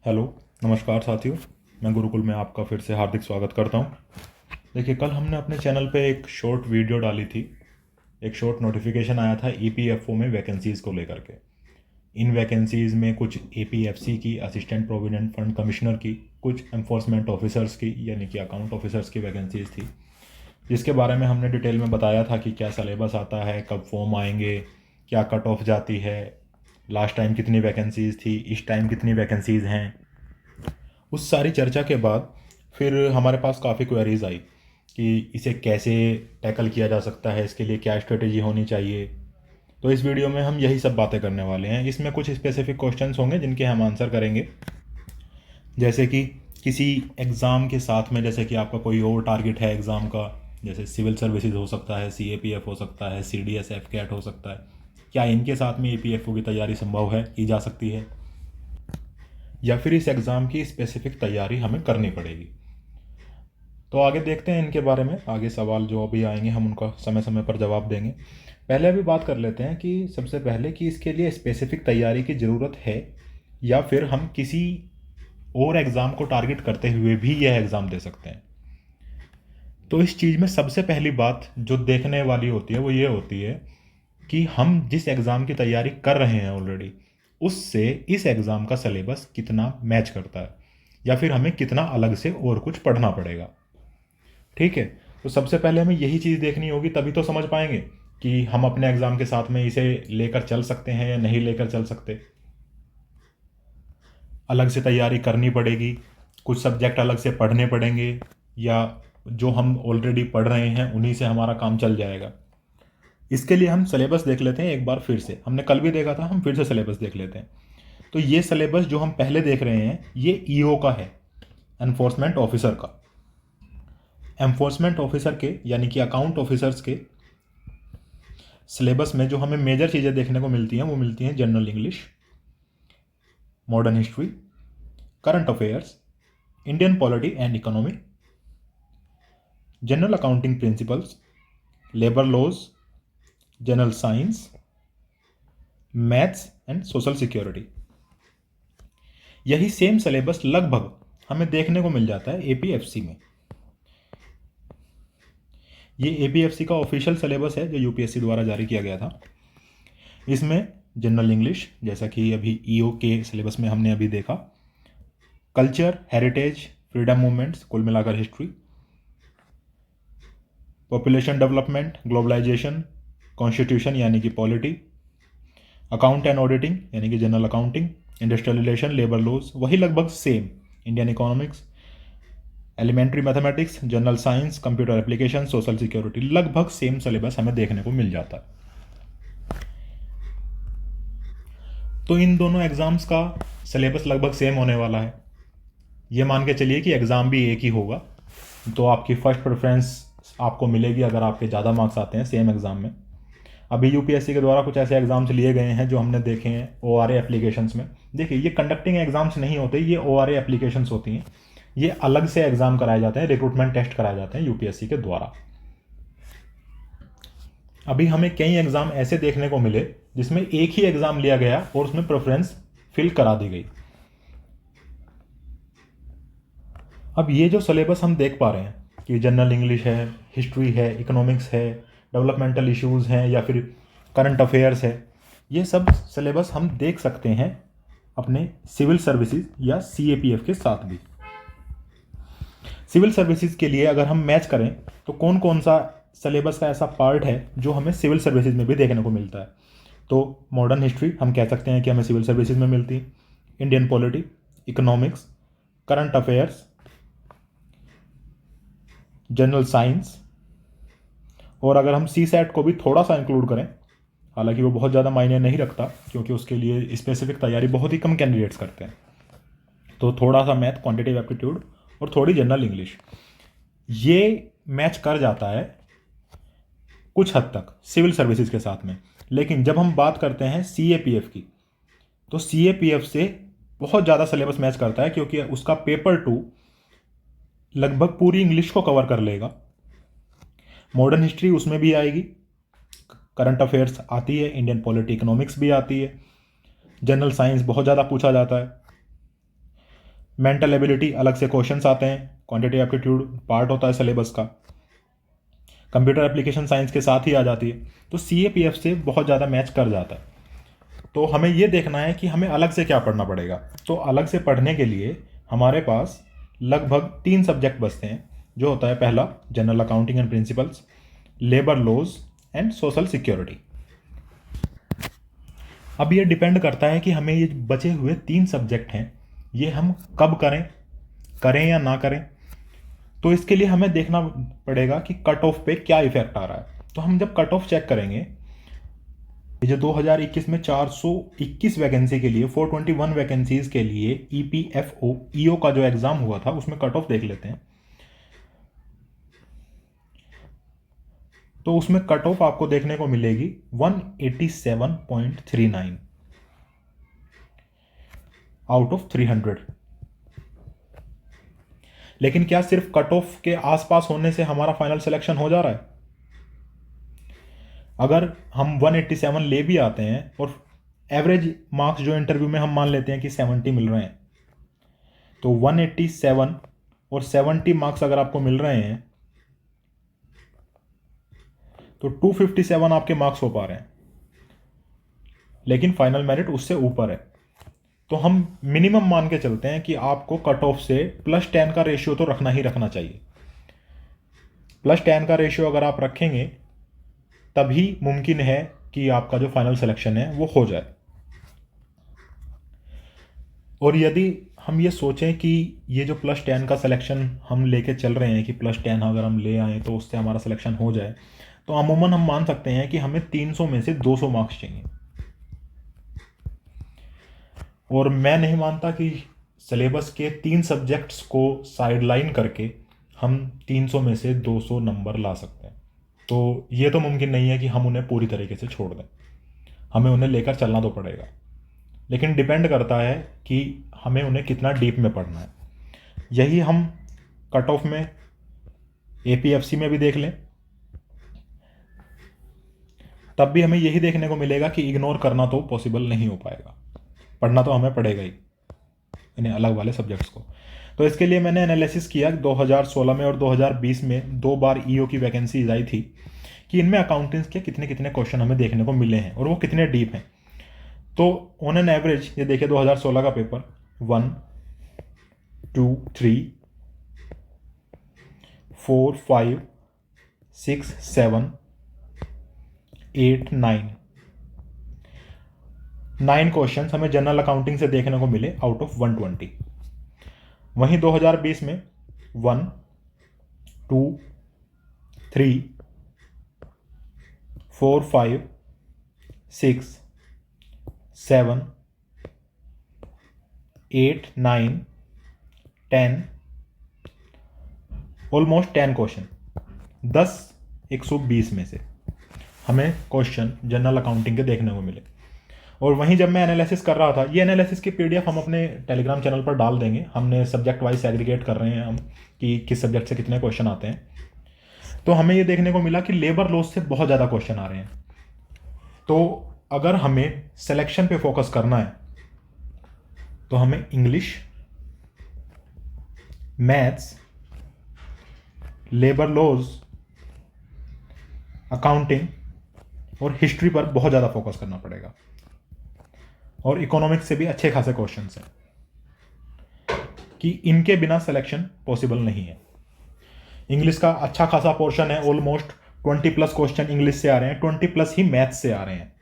Hello, नमस्कार साथियों। मैं गुरुकुल में आपका फिर से हार्दिक स्वागत करता हूँ। देखिए, कल हमने अपने चैनल पे एक शॉर्ट वीडियो डाली थी। एक शॉर्ट नोटिफिकेशन आया था ईपीएफओ में वैकेंसीज़ को लेकर के। इन वैकेंसीज़ में कुछ एपीएफसी की, असिस्टेंट प्रोविडेंट फंड कमिश्नर की, कुछ एनफोर्समेंट ऑफिसर्स की यानी कि अकाउंट ऑफिसर्स की वैकेंसीज़ थी, जिसके बारे में हमने डिटेल में बताया था कि क्या सिलेबस आता है, कब फॉर्म आएंगे, क्या कट ऑफ जाती है, लास्ट टाइम कितनी वैकेंसीज़ थी, इस टाइम कितनी वैकेंसीज़ हैं। उस सारी चर्चा के बाद फिर हमारे पास काफ़ी क्वेरीज आई कि इसे कैसे टैकल किया जा सकता है, इसके लिए क्या स्ट्रेटेजी होनी चाहिए। तो इस वीडियो में हम यही सब बातें करने वाले हैं। इसमें कुछ स्पेसिफिक क्वेश्चंस होंगे जिनके हम आंसर करेंगे, जैसे कि किसी एग्ज़ाम के साथ में, जैसे कि आपका कोई और टारगेट है एग्ज़ाम का, जैसे सिविल सर्विसेज हो सकता है, सीएपीएफ हो सकता है, सीडीएस कैट हो सकता है। क्या इनके साथ में ईपीएफओ की तैयारी संभव है, की जा सकती है, या फिर इस एग्ज़ाम की स्पेसिफिक तैयारी हमें करनी पड़ेगी। तो आगे देखते हैं इनके बारे में। आगे सवाल जो अभी आएंगे हम उनका समय समय पर जवाब देंगे। पहले अभी बात कर लेते हैं कि सबसे पहले कि इसके लिए स्पेसिफिक तैयारी की ज़रूरत है या फिर हम किसी और एग्ज़ाम को टारगेट करते हुए भी यह एग्ज़ाम दे सकते हैं। तो इस चीज़ में सबसे पहली बात जो देखने वाली होती है वो ये होती है कि हम जिस एग्ज़ाम की तैयारी कर रहे हैं ऑलरेडी, उससे इस एग्ज़ाम का सिलेबस कितना मैच करता है, या फिर हमें कितना अलग से और कुछ पढ़ना पड़ेगा। ठीक है, तो सबसे पहले हमें यही चीज़ देखनी होगी, तभी तो समझ पाएंगे कि हम अपने एग्ज़ाम के साथ में इसे लेकर चल सकते हैं या नहीं लेकर चल सकते। अलग से तैयारी करनी पड़ेगी, कुछ सब्जेक्ट अलग से पढ़ने पड़ेंगे, या जो हम ऑलरेडी पढ़ रहे हैं उन्हीं से हमारा काम चल जाएगा। इसके लिए हम सिलेबस देख लेते हैं एक बार फिर से। हमने कल भी देखा था, हम फिर से सिलेबस देख लेते हैं। तो ये सिलेबस जो हम पहले देख रहे हैं ये ईओ का है, एनफोर्समेंट ऑफिसर का। एनफोर्समेंट ऑफिसर के यानी कि अकाउंट ऑफिसर्स के सिलेबस में जो हमें मेजर चीज़ें देखने को मिलती हैं वो मिलती हैं general English, modern history, current affairs, Indian polity and economy, general accounting principles, labour laws, general science, maths and social security. यही सेम सिलेबस लगभग हमें देखने को मिल जाता है एपीएफसी में। ये एपीएफसी का ऑफिशियल सिलेबस है जो यूपीएससी द्वारा जारी किया गया था। इसमें जनरल इंग्लिश, जैसा कि अभी ईओ के सिलेबस में हमने अभी देखा, कल्चर, हेरिटेज, फ्रीडम मूवमेंट्स, कुल मिलाकर history, population development, globalisation, constitution यानी कि पॉलिटी, अकाउंट एंड ऑडिटिंग यानी कि general accounting, industrial relation, labour laws, वही लगभग same, Indian economics, elementary mathematics, general science, computer application, social security, लगभग सेम सिलेबस हमें देखने को मिल जाता है। तो इन दोनों एग्जाम्स का सिलेबस लगभग सेम होने वाला है। ये मान के चलिए कि एग्ज़ाम भी एक ही होगा, तो आपकी फर्स्ट प्रेफरेंस आपको मिलेगी अगर आपके ज़्यादा मार्क्स आते हैं सेम एग्ज़ाम में। अभी यूपीएससी के द्वारा कुछ ऐसे एग्ज़ाम्स लिए गए हैं जो हमने देखे हैं ओआरए एप्लीकेशंस में। देखिए, ये कंडक्टिंग एग्ज़ाम्स नहीं होते, ये ओआरए एप्लीकेशंस होती हैं। ये अलग से एग्ज़ाम कराए जाते हैं, रिक्रूटमेंट टेस्ट कराए जाते हैं यूपीएससी के द्वारा। अभी हमें कई एग्ज़ाम ऐसे देखने को मिले जिसमें एक ही एग्ज़ाम लिया गया और उसमें प्रेफरेंस फिल करा दी गई। अब ये जो सिलेबस हम देख पा रहे हैं कि जनरल इंग्लिश है, हिस्ट्री है, इकोनॉमिक्स है, डेवलपमेंटल इश्यूज़ हैं, या फिर करंट अफेयर्स है, ये सब सिलेबस हम देख सकते हैं अपने सिविल सर्विसेज या सीएपीएफ के साथ भी। सिविल सर्विसेज के लिए अगर हम मैच करें तो कौन कौन सा सिलेबस का ऐसा पार्ट है जो हमें सिविल सर्विसेज में भी देखने को मिलता है। तो मॉडर्न हिस्ट्री हम कह सकते हैं कि हमें सिविल सर्विसेज में मिलती है, Indian polity, economics, current affairs, general science, और अगर हम सी सेट को भी थोड़ा सा इंक्लूड करें, हालांकि वो बहुत ज़्यादा मायने नहीं रखता क्योंकि उसके लिए स्पेसिफिक तैयारी बहुत ही कम कैंडिडेट्स करते हैं, तो थोड़ा सा मैथ, क्वांटिटेटिव एप्टीट्यूड और थोड़ी जनरल इंग्लिश, ये मैच कर जाता है कुछ हद तक सिविल सर्विसेज के साथ में। लेकिन जब हम बात करते हैं सीएपीएफ की, तो सीएपीएफ से बहुत ज़्यादा सिलेबस मैच करता है क्योंकि उसका पेपर 2 लगभग पूरी इंग्लिश को कवर कर लेगा। मॉडर्न हिस्ट्री उसमें भी आएगी, करंट अफेयर्स आती है, इंडियन पॉलिटी, इकोनॉमिक्स भी आती है, जनरल साइंस बहुत ज़्यादा पूछा जाता है। मेंटल एबिलिटी अलग से क्वेश्चंस आते हैं, क्वांटिटी एप्टीट्यूड पार्ट होता है सिलेबस का, कंप्यूटर एप्लीकेशन साइंस के साथ ही आ जाती है। तो CAPF से बहुत ज़्यादा मैच कर जाता है। तो हमें ये देखना है कि हमें अलग से क्या पढ़ना पड़ेगा। तो अलग से पढ़ने के लिए हमारे पास लगभग 3 सब्जेक्ट बचते हैं, जो होता है पहला general accounting and principles, labour laws and social security. अब ये डिपेंड करता है कि हमें ये बचे हुए 3 सब्जेक्ट हैं ये हम कब करें या ना करें। तो इसके लिए हमें देखना पड़ेगा कि कट ऑफ पे क्या इफेक्ट आ रहा है। तो हम जब कट ऑफ चेक करेंगे, ये जो 2021 में 421 वैकेंसी के लिए 421 वैकेंसीज के लिए EPFO का जो एग्जाम हुआ था उसमें कट ऑफ देख लेते हैं। तो उसमें कट ऑफ आपको देखने को मिलेगी 187.39 आउट ऑफ 300। लेकिन क्या सिर्फ कट ऑफ के आसपास होने से हमारा फाइनल सिलेक्शन हो जा रहा है? अगर हम 187 ले भी आते हैं और एवरेज मार्क्स जो इंटरव्यू में हम मान लेते हैं कि 70 मिल रहे हैं, तो 187 और 70 मार्क्स अगर आपको मिल रहे हैं तो 257 आपके मार्क्स हो पा रहे हैं, लेकिन फाइनल मेरिट उससे ऊपर है। तो हम मिनिमम मान के चलते हैं कि आपको कट ऑफ से +10 का रेशियो तो रखना ही रखना चाहिए। +10 का रेशियो अगर आप रखेंगे तभी मुमकिन है कि आपका जो फाइनल सिलेक्शन है वो हो जाए। और यदि हम ये सोचें कि ये जो +10 का सिलेक्शन हम लेके चल रहे हैं कि +10 अगर हम ले आए तो उससे हमारा सिलेक्शन हो जाए, तो अमूमन हम मान सकते हैं कि हमें 300 में से 200 मार्क्स चाहिए। और मैं नहीं मानता कि सिलेबस के 3 सब्जेक्ट्स को साइडलाइन करके हम 300 में से 200 नंबर ला सकते हैं। तो ये तो मुमकिन नहीं है कि हम उन्हें पूरी तरीके से छोड़ दें, हमें उन्हें लेकर चलना तो पड़ेगा। लेकिन डिपेंड करता है कि हमें उन्हें कितना डीप में पढ़ना है। यही हम कट ऑफ में APFC में भी देख लें, तब भी हमें यही देखने को मिलेगा कि इग्नोर करना तो पॉसिबल नहीं हो पाएगा, पढ़ना तो हमें पड़ेगा ही इन्हें अलग वाले सब्जेक्ट्स को। तो इसके लिए मैंने एनालिसिस किया 2016 में और 2020 में 2 बार EO की वैकेंसीज आई थी कि इनमें अकाउंटेंट्स के कितने कितने क्वेश्चन हमें देखने को मिले हैं और वो कितने डीप हैं। तो ऑन एन एवरेज ये देखिए 2016 का पेपर 1 2 3 4 5 6 7 8 9 क्वेश्चंस हमें जनरल अकाउंटिंग से देखने को मिले आउट ऑफ 120। वहीं 2020 में 1 2 3 4 5 6 7 8 9 10 ऑलमोस्ट 10 क्वेश्चन 10 120 में से हमें क्वेश्चन जनरल अकाउंटिंग के देखने को मिले। और वहीं जब मैं एनालिसिस कर रहा था, ये एनालिसिस की PDF हम अपने टेलीग्राम चैनल पर डाल देंगे। हमने सब्जेक्ट वाइज एग्रीगेट कर रहे हैं हम कि किस सब्जेक्ट से कितने क्वेश्चन आते हैं। तो हमें ये देखने को मिला कि लेबर लॉज से बहुत ज़्यादा क्वेश्चन आ रहे हैं। तो अगर हमें सिलेक्शन पे फोकस करना है तो हमें English, maths, labour laws, accounting और हिस्ट्री पर बहुत ज़्यादा फोकस करना पड़ेगा। और इकोनॉमिक्स से भी अच्छे खासे क्वेश्चंस हैं कि इनके बिना सिलेक्शन पॉसिबल नहीं है। इंग्लिश का अच्छा खासा पोर्शन है, ऑलमोस्ट 20+ क्वेश्चन इंग्लिश से आ रहे हैं, 20+ ही मैथ्स से आ रहे हैं।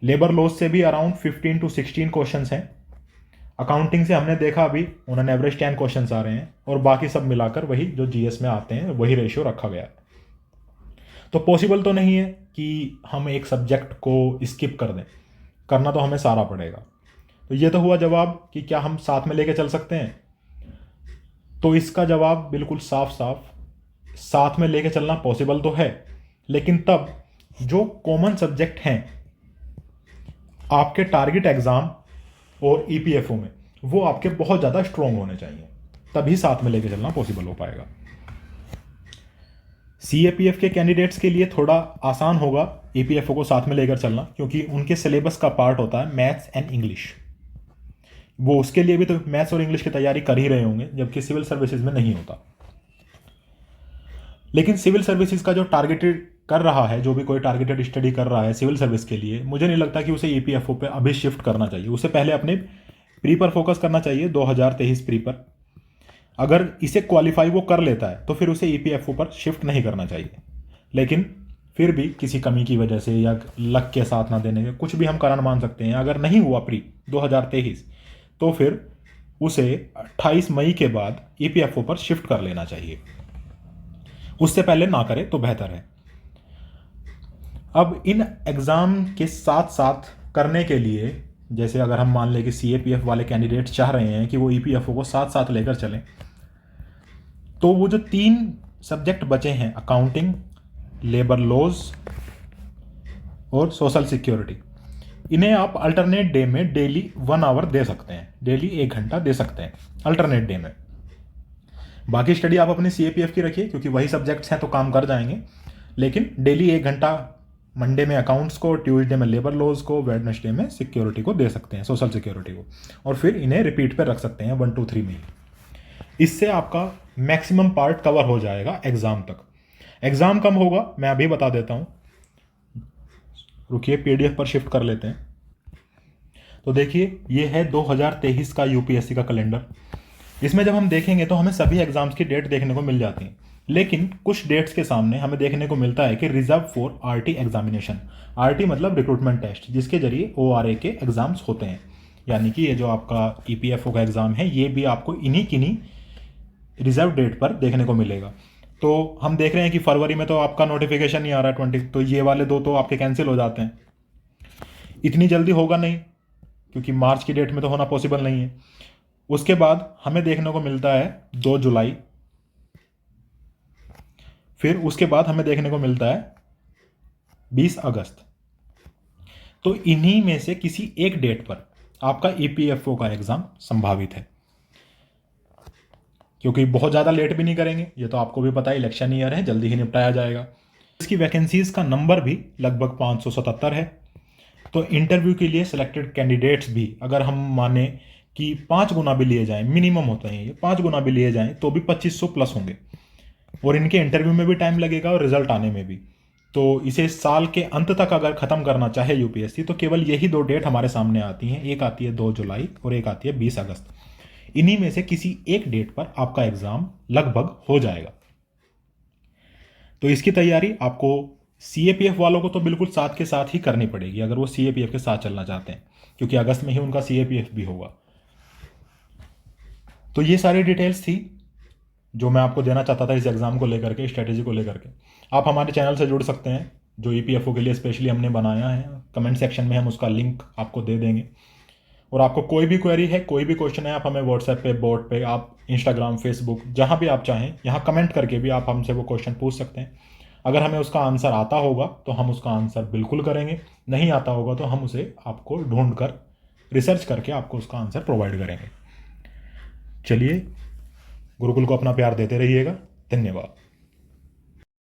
लेबर लॉज से भी अराउंड 15 to 16 क्वेश्चंस हैं। अकाउंटिंग से हमने देखा अभी ऑन एन एवरेज 10 क्वेश्चंस आ रहे हैं और बाकी सब मिलाकर वही जो GS में आते हैं वही रेशियो रखा गया है। तो पॉसिबल तो नहीं है कि हम एक सब्जेक्ट को स्किप कर दें, करना तो हमें सारा पड़ेगा। तो ये तो हुआ जवाब कि क्या हम साथ में लेके चल सकते हैं। तो इसका जवाब बिल्कुल साफ साफ, साथ में लेके चलना पॉसिबल तो है, लेकिन तब जो कॉमन सब्जेक्ट हैं आपके टारगेट एग्जाम और EPFO में, वो आपके बहुत ज़्यादा स्ट्रॉन्ग होने चाहिए, तभी साथ में लेके चलना पॉसिबल हो पाएगा। CAPF के कैंडिडेट्स के लिए थोड़ा आसान होगा EPFO को साथ में लेकर चलना, क्योंकि उनके सिलेबस का पार्ट होता है मैथ्स एंड इंग्लिश। वो उसके लिए भी तो मैथ्स और इंग्लिश की तैयारी कर ही रहे होंगे, जबकि सिविल सर्विसेज में नहीं होता। लेकिन सिविल सर्विसेज का जो टारगेटेड कर रहा है, जो भी कोई टारगेटेड स्टडी कर रहा है सिविल सर्विस के लिए, मुझे नहीं लगता कि उसे ईपीएफओ पे अभी शिफ्ट करना चाहिए। उसे पहले अपने प्री पर फोकस करना चाहिए, 2023 प्री पर। अगर इसे क्वालिफाई वो कर लेता है तो फिर उसे ईपीएफओ पर शिफ्ट नहीं करना चाहिए। लेकिन फिर भी किसी कमी की वजह से या लक के साथ ना देने के कुछ भी हम कारण मान सकते हैं, अगर नहीं हुआ प्री 2023 तो फिर उसे 28 मई के बाद ईपीएफओ पर शिफ्ट कर लेना चाहिए। उससे पहले ना करे तो बेहतर है। अब इन एग्ज़ाम के साथ साथ करने के लिए, जैसे अगर हम मान लें कि सीएपीएफ वाले कैंडिडेट चाह रहे हैं कि वो ईपीएफओ को साथ साथ लेकर चलें, तो वो जो 3 सब्जेक्ट बचे हैं, अकाउंटिंग, लेबर लॉज और सोशल सिक्योरिटी, इन्हें आप अल्टरनेट डे में डेली 1 आवर दे सकते हैं, डेली 1 घंटा दे सकते हैं अल्टरनेट डे में। बाकी स्टडी आप अपनी सीएपीएफ की रखिए, क्योंकि वही सब्जेक्ट्स हैं तो काम कर जाएंगे। लेकिन डेली 1 घंटा मंडे में अकाउंट्स को, ट्यूसडे में लेबर लॉज को, वेडनेसडे में सिक्योरिटी को दे सकते हैं, सोशल सिक्योरिटी को, और फिर इन्हें रिपीट पर रख सकते हैं 1 2 3 में। इससे आपका मैक्सिमम पार्ट कवर हो जाएगा एग्ज़ाम तक। एग्ज़ाम कम होगा, मैं अभी बता देता हूँ। रुकिए, पीडीएफ पर शिफ्ट कर लेते हैं। तो देखिए, ये है 2023 का यूपीएससी का कैलेंडर। इसमें जब हम देखेंगे तो हमें सभी एग्जाम्स की डेट देखने को मिल जाती हैं, लेकिन कुछ डेट्स के सामने हमें देखने को मिलता है कि reserve for RT examination. RT मतलब रिक्रूटमेंट टेस्ट, जिसके जरिए ओआरए के एग्जाम्स होते हैं। यानी कि ये जो आपका ईपीएफओ का एग्ज़ाम है, ये भी आपको इन्हीं किन्हीं रिजर्व डेट पर देखने को मिलेगा। तो हम देख रहे हैं कि फरवरी में तो आपका नोटिफिकेशन नहीं आ रहा है 20, तो ये वाले 2 तो आपके कैंसिल हो जाते हैं। इतनी जल्दी होगा नहीं, क्योंकि मार्च की डेट में तो होना पॉसिबल नहीं है। उसके बाद हमें देखने को मिलता है 2 जुलाई, फिर उसके बाद हमें देखने को मिलता है 20 अगस्त। तो इन्हीं में से किसी एक डेट पर आपका ईपीएफओ का एग्ज़ाम संभावित है, क्योंकि बहुत ज़्यादा लेट भी नहीं करेंगे। ये तो आपको भी पता है, इलेक्शन ईयर है, जल्दी ही निपटाया जाएगा। इसकी वैकेंसीज़ का नंबर भी लगभग 577 है। तो इंटरव्यू के लिए सिलेक्टेड कैंडिडेट्स भी, अगर हम माने कि 5 गुना भी लिए जाएं, मिनिमम होता है ये, 5 गुना भी लिए जाएं तो भी 2500 प्लस होंगे। और इनके इंटरव्यू में भी टाइम लगेगा और रिजल्ट आने में भी। तो इसे साल के अंत तक अगर ख़त्म करना चाहे यूपीएससी, तो केवल यही 2 डेट हमारे सामने आती हैं। एक आती है 2 जुलाई और एक आती है 20 अगस्त। इन्हीं में से किसी एक डेट पर आपका एग्ज़ाम लगभग हो जाएगा। तो इसकी तैयारी आपको सीएपीएफ वालों को तो बिल्कुल साथ के साथ ही करनी पड़ेगी, अगर वो सीएपीएफ के साथ चलना चाहते हैं, क्योंकि अगस्त में ही उनका सीएपीएफ भी होगा। तो ये सारी डिटेल्स थी जो मैं आपको देना चाहता था इस एग्ज़ाम को लेकर के, स्ट्रेटेजी को लेकर के। आप हमारे चैनल से जुड़ सकते हैं, जो ईपीएफओ के लिए स्पेशली हमने बनाया है। कमेंट सेक्शन में हम उसका लिंक आपको दे देंगे। और आपको कोई भी क्वेरी है, कोई भी क्वेश्चन है, आप हमें व्हाट्सएप पे, बोर्ड पे, आप इंस्टाग्राम, फेसबुक, जहाँ भी आप चाहें, यहाँ कमेंट करके भी आप हमसे वो क्वेश्चन पूछ सकते हैं। अगर हमें उसका आंसर आता होगा तो हम उसका आंसर बिल्कुल करेंगे, नहीं आता होगा तो हम उसे आपको ढूंढ कर, रिसर्च करके आपको उसका आंसर प्रोवाइड करेंगे। चलिए, गुरुकुल को अपना प्यार देते रहिएगा। धन्यवाद।